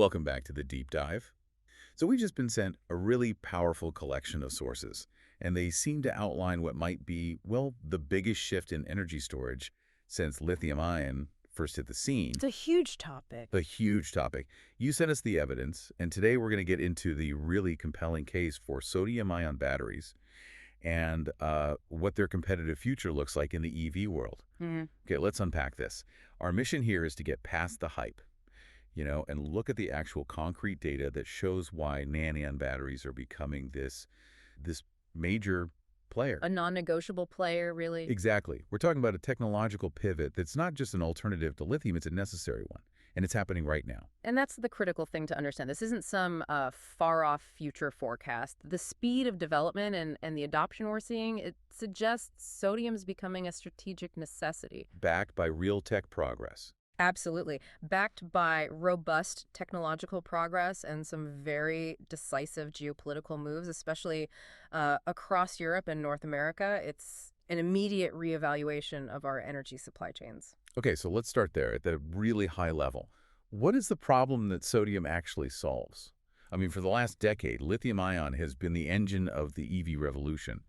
Welcome back to the deep dive. So we've just been sent a really powerful collection of sources, and they seem to outline what might be, well, the biggest shift in energy storage since lithium-ion first hit the scene. It's a huge topic. A huge topic. You sent us the evidence, and today we're going to get into the really compelling case for sodium-ion batteries and what their competitive future looks like in the EV world. Okay, let's unpack this. Our mission here is to get past the hype, and look at the actual concrete data that shows why NAND batteries are becoming this major player. A non-negotiable player, really. Exactly. We're talking about a technological pivot that's not just an alternative to lithium, it's a necessary one. And it's happening right now. And that's the critical thing to understand. This isn't some far-off future forecast. The speed of development and the adoption we're seeing, it suggests sodium is becoming a strategic necessity. Backed by real tech progress. Absolutely. Backed by robust technological progress and some very decisive geopolitical moves, especially across Europe and North America. It's an immediate reevaluation of our energy supply chains. Okay, so let's start there at the really high level. What is the problem that sodium actually solves? I mean, for the last decade, lithium-ion has been the engine of the EV revolution.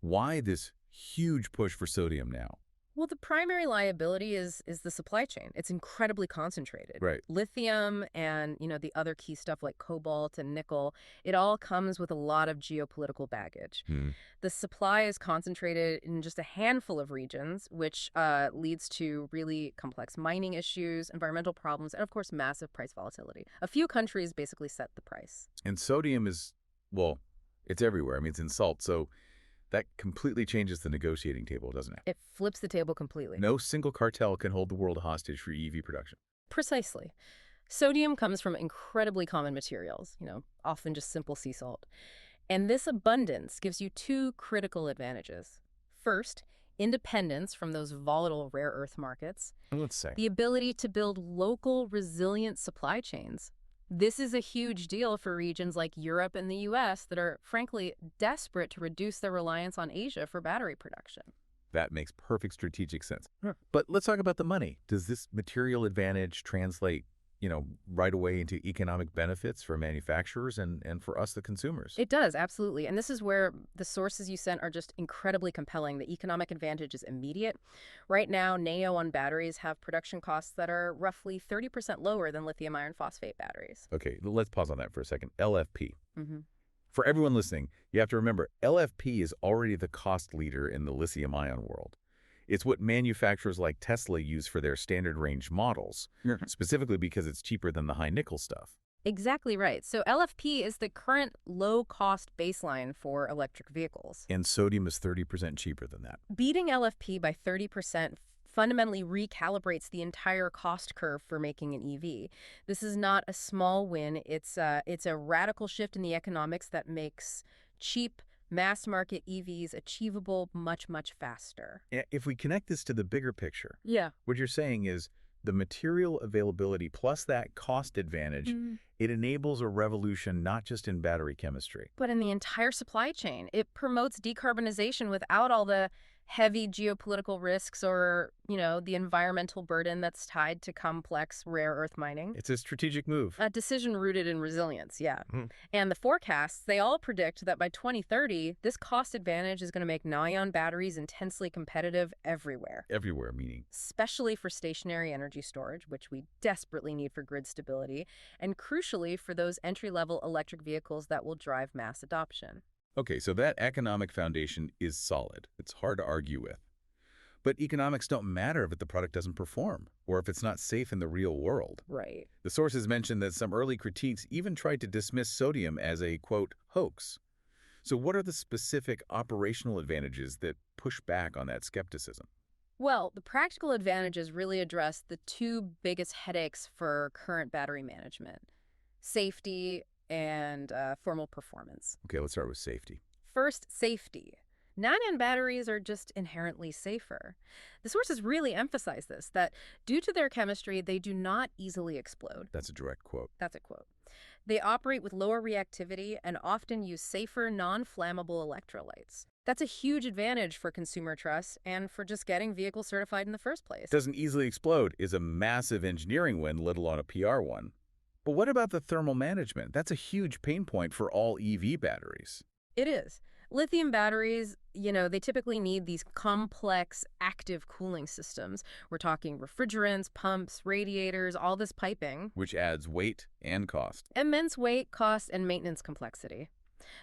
Why this huge push for sodium now? Well, the primary liability is the supply chain. It's incredibly concentrated. Right. Lithium and, the other key stuff like cobalt and nickel, it all comes with a lot of geopolitical baggage. The supply is concentrated in just a handful of regions, which leads to really complex mining issues, environmental problems, and of course, massive price volatility. A few countries basically set the price. And sodium is, well, it's everywhere. I mean, it's in salt, so that completely changes the negotiating table, doesn't it? It flips the table completely. No single cartel can hold the world hostage for EV production. Precisely. Sodium comes from incredibly common materials, often just simple sea salt. And this abundance gives you two critical advantages. First, independence from those volatile rare earth markets. Let's say. The ability to build local, resilient supply chains. This is a huge deal for regions like Europe and the US that are, frankly, desperate to reduce their reliance on Asia for battery production. That makes perfect strategic sense. But let's talk about the money. Does this material advantage translate, right away into economic benefits for manufacturers and for us, the consumers? It does, absolutely. And this is where the sources you sent are just incredibly compelling. The economic advantage is immediate. Right now, NAO batteries have production costs that are roughly 30% lower than lithium iron phosphate batteries. Okay, let's pause on that for a second. LFP. Mm-hmm. For everyone listening, you have to remember, LFP is already the cost leader in the lithium-ion world. It's what manufacturers like Tesla use for their standard range models, specifically because it's cheaper than the high nickel stuff. Exactly right. So LFP is the current low-cost baseline for electric vehicles. And sodium is 30% cheaper than that. Beating LFP by 30% fundamentally recalibrates the entire cost curve for making an EV. This is not a small win. It's a radical shift in the economics that makes cheap, mass-market EVs achievable much, much faster. If we connect this to the bigger picture, Yeah. what you're saying is the material availability plus that cost advantage, it enables a revolution not just in battery chemistry. But in the entire supply chain, it promotes decarbonization without all the heavy geopolitical risks or, the environmental burden that's tied to complex rare earth mining. It's a strategic move. A decision rooted in resilience, yeah. And the forecasts, they all predict that by 2030, this cost advantage is going to make NAON batteries intensely competitive everywhere. Everywhere, meaning? Especially for stationary energy storage, which we desperately need for grid stability, and crucially for those entry-level electric vehicles that will drive mass adoption. Okay, so that economic foundation is solid. It's hard to argue with. But economics don't matter if the product doesn't perform or if it's not safe in the real world. Right. The sources mentioned that some early critiques even tried to dismiss sodium as a, quote, hoax. So what are the specific operational advantages that push back on that skepticism? Well, the practical advantages really address the two biggest headaches for current battery management: safety and thermal performance. Okay, let's start with safety. First, safety. NAND batteries are just inherently safer. The sources really emphasize this, that due to their chemistry, they do not easily explode. That's a direct quote. That's a quote. They operate with lower reactivity and often use safer, non-flammable electrolytes. That's a huge advantage for consumer trust and for just getting vehicle certified in the first place. Doesn't easily explode is a massive engineering win, let alone a PR one. But what about the thermal management? That's a huge pain point for all EV batteries. It is. Lithium batteries, they typically need these complex active cooling systems. We're talking refrigerants, pumps, radiators, all this piping. Which adds weight and cost. Immense weight, cost, and maintenance complexity.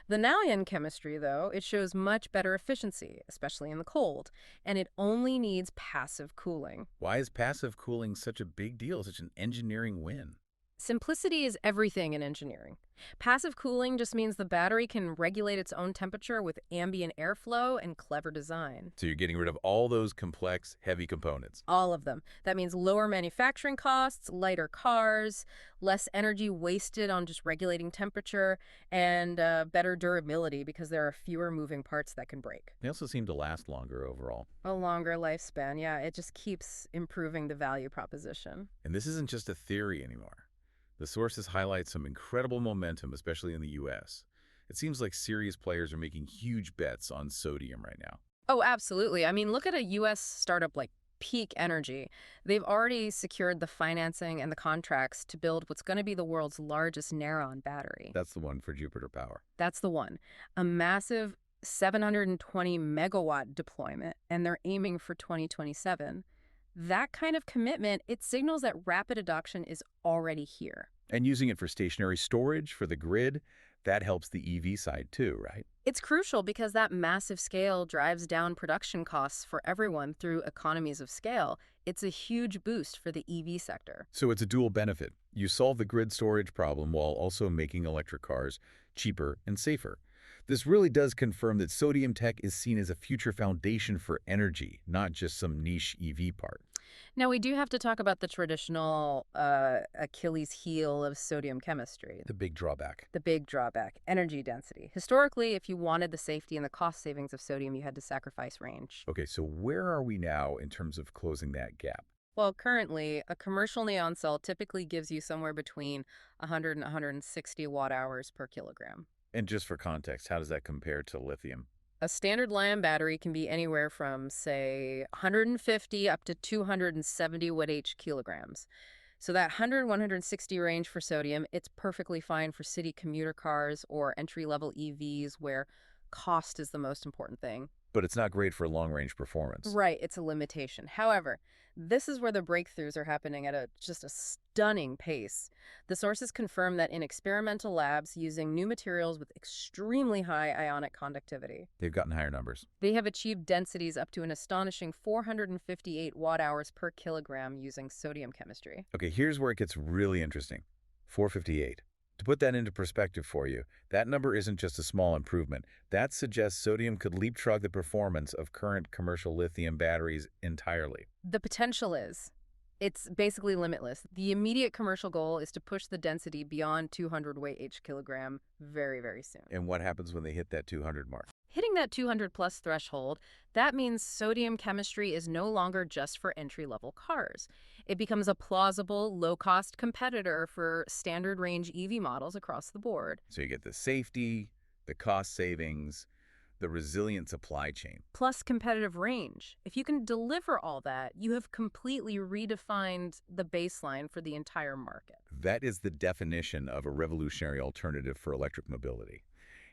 The Nalion chemistry, though, it shows much better efficiency, especially in the cold, and it only needs passive cooling. Why is passive cooling such a big deal, such an engineering win? Simplicity is everything in engineering. Passive cooling just means the battery can regulate its own temperature with ambient airflow and clever design. So you're getting rid of all those complex, heavy components. All of them. That means lower manufacturing costs, lighter cars, less energy wasted on just regulating temperature, and better durability because there are fewer moving parts that can break. They also seem to last longer overall. A longer lifespan, yeah, it just keeps improving the value proposition. And this isn't just a theory anymore. The sources highlight some incredible momentum, especially in the US. It seems like serious players are making huge bets on sodium right now. Oh, absolutely. I mean, look at a U.S. startup like Peak Energy. They've already secured the financing and the contracts to build what's going to be the world's largest Neron battery. That's the one for Jupiter Power. That's the one. A massive 720 megawatt deployment, and they're aiming for 2027. That kind of commitment, it signals that rapid adoption is already here. And using it for stationary storage for the grid, that helps the EV side too, right? It's crucial because that massive scale drives down production costs for everyone through economies of scale. It's a huge boost for the EV sector. So it's a dual benefit. You solve the grid storage problem while also making electric cars cheaper and safer. This really does confirm that sodium tech is seen as a future foundation for energy, not just some niche EV part. Now, we do have to talk about the traditional Achilles heel of sodium chemistry. The big drawback. The big drawback, energy density. Historically, if you wanted the safety and the cost savings of sodium, you had to sacrifice range. Okay, so where are we now in terms of closing that gap? Well, currently, a commercial neon cell typically gives you somewhere between 100 and 160 watt hours per kilogram. And just for context, how does that compare to lithium? A standard Li-ion battery can be anywhere from, say, 150 up to 270 watt-h kilograms. So that 100-160 range for sodium, it's perfectly fine for city commuter cars or entry-level EVs where cost is the most important thing. But it's not great for long-range performance. Right, it's a limitation. However, this is where the breakthroughs are happening at just a stunning pace. The sources confirm that in experimental labs using new materials with extremely high ionic conductivity, They've gotten higher numbers. they have achieved densities up to an astonishing 458 watt-hours per kilogram using sodium chemistry. Okay, here's where it gets really interesting. 458. To put that into perspective for you, that number isn't just a small improvement. That suggests sodium could leapfrog the performance of current commercial lithium batteries entirely. The potential is. It's basically limitless. The immediate commercial goal is to push the density beyond 200 watt-h kilogram very, very soon. And what happens when they hit that 200 mark? Hitting that 200 plus threshold, that means sodium chemistry is no longer just for entry-level cars. It becomes a plausible, low-cost competitor for standard range EV models across the board. So you get the safety, the cost savings, the resilient supply chain. Plus competitive range. If you can deliver all that, you have completely redefined the baseline for the entire market. That is the definition of a revolutionary alternative for electric mobility.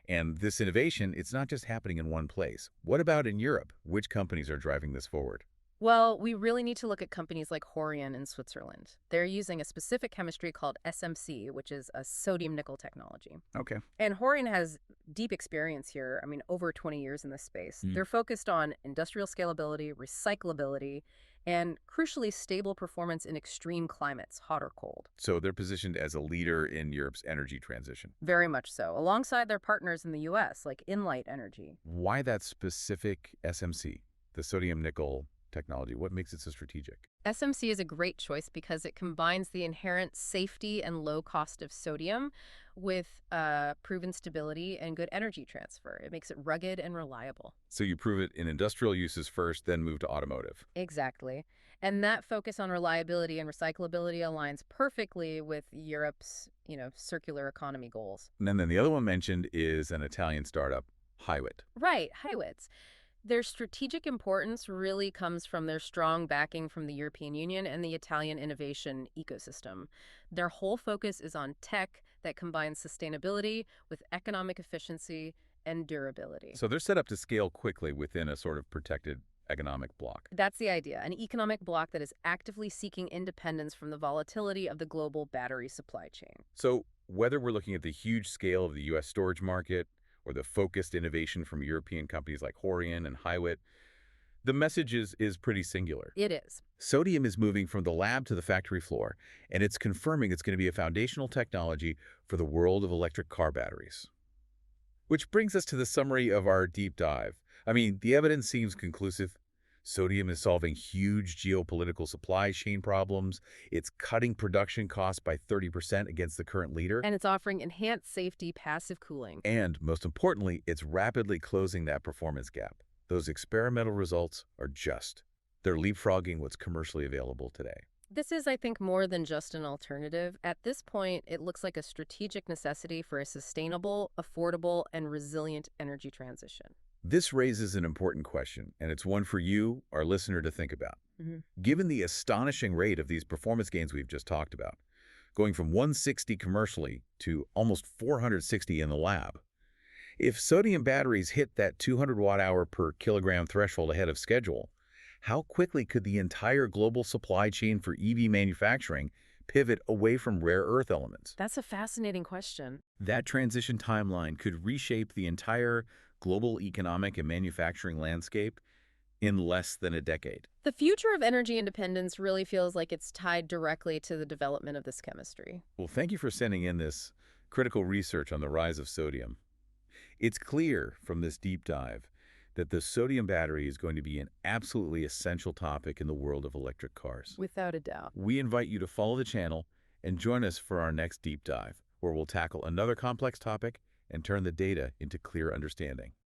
And this innovation, it's not just happening in one place. What about in Europe? Which companies are driving this forward? Well, we really need to look at companies like Horion in Switzerland. They're using a specific chemistry called SMC, which is a sodium nickel technology. Okay. And Horion has deep experience here, over 20 years in this space. They're focused on industrial scalability, recyclability, and crucially stable performance in extreme climates, hot or cold. So they're positioned as a leader in Europe's energy transition. Very much so, alongside their partners in the U.S., like Inlight Energy. Why that specific SMC, the sodium nickel technology? What makes it so strategic? SMC is a great choice because it combines the inherent safety and low cost of sodium with proven stability and good energy transfer. It makes it rugged and reliable. So you prove it in industrial uses first, then move to automotive. Exactly. And that focus on reliability and recyclability aligns perfectly with Europe's, circular economy goals. And then the other one mentioned is an Italian startup, Hiwit. Right, Hiwitz. Their strategic importance really comes from their strong backing from the European Union and the Italian innovation ecosystem. Their whole focus is on tech that combines sustainability with economic efficiency and durability. So they're set up to scale quickly within a sort of protected economic bloc. That's the idea, an economic bloc that is actively seeking independence from the volatility of the global battery supply chain. So whether we're looking at the huge scale of the U.S. storage market or the focused innovation from European companies like Horion and Hiwit, the message is pretty singular. It is. Sodium is moving from the lab to the factory floor, and it's confirming it's going to be a foundational technology for the world of electric car batteries. Which brings us to the summary of our deep dive. I mean, the evidence seems conclusive. Sodium is solving huge geopolitical supply chain problems. It's cutting production costs by 30% against the current leader. And it's offering enhanced safety passive cooling. And most importantly, it's rapidly closing that performance gap. Those experimental results are they're leapfrogging what's commercially available today. This is, I think, more than just an alternative. At this point, it looks like a strategic necessity for a sustainable, affordable, and resilient energy transition. This raises an important question, and it's one for you, our listener, to think about. Mhm. Given the astonishing rate of these performance gains we've just talked about, going from 160 commercially to almost 460 in the lab, if sodium batteries hit that 200 watt-hour per kilogram threshold ahead of schedule, how quickly could the entire global supply chain for EV manufacturing pivot away from rare earth elements? That's a fascinating question. That transition timeline could reshape the entire global economic and manufacturing landscape in less than a decade. The future of energy independence really feels like it's tied directly to the development of this chemistry. Well, thank you for sending in this critical research on the rise of sodium. It's clear from this deep dive that the sodium battery is going to be an absolutely essential topic in the world of electric cars. Without a doubt. We invite you to follow the channel and join us for our next deep dive, where we'll tackle another complex topic and turn the data into clear understanding.